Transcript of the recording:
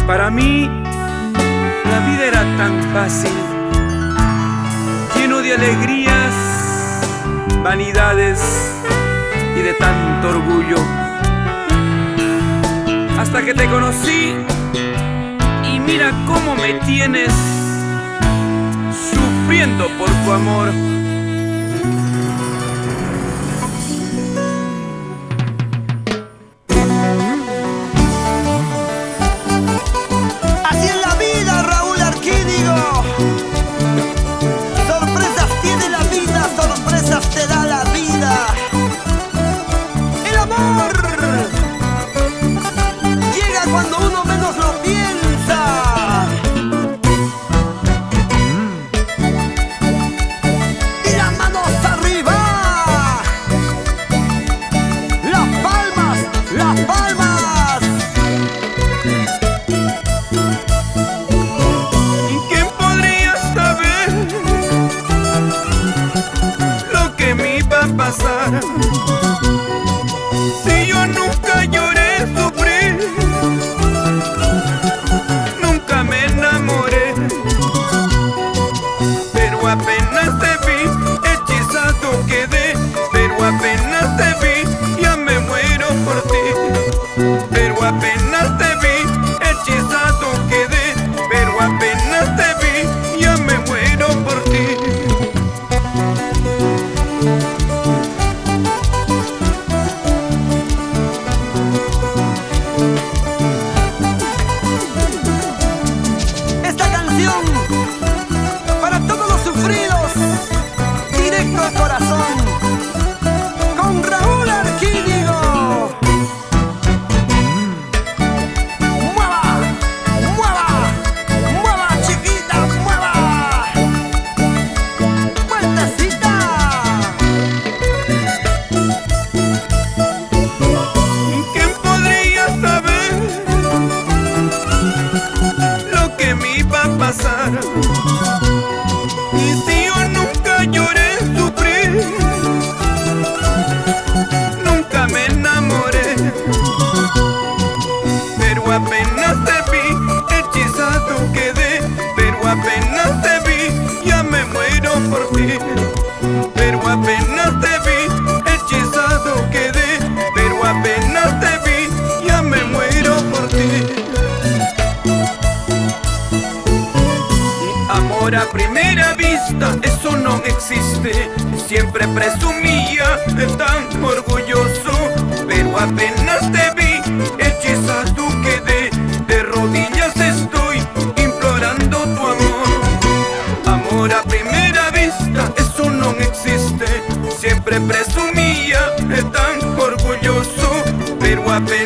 Para mí, la vida era tan fácil, lleno de alegrías, vanidades y de tanto orgullo. Hasta que te conocí y mira cómo me tienes, sufriendo por tu amor. Cuando uno menos lo piensa. Y las manos arriba. Las palmas, las palmas. ¿Quién podría saber lo que me iba a pasar? Si yo nunca lloré, sufrí, nunca me enamoré, pero apenas te vi, hechizado quedé, pero apenas te vi, ya me muero por ti, pero apenas te vi, hechizado quedé, pero apenas te vi, ya me muero por ti. Para todos los sufridos, directo al corazón, con Raúl Arquídigo. Mueva, mueva, mueva, chiquita, mueva. Vueltecita. ¿Quién podría saber lo que me iba a pasar? Y si yo nunca lloré, sufrí, nunca me enamoré, pero apenas te vi, hechizado quedé, pero apenas te vi, ya me muero por ti, pero apenas te vi, hechizado quedé, pero apenas te vi, ya me muero por ti. Amor a primera vista, eso no existe. Siempre presumía de tan orgulloso, pero apenas te vi, hechizado quedé. De rodillas estoy implorando tu amor. Amor a primera vista, eso no existe. Siempre presumía de tan orgulloso, pero apenas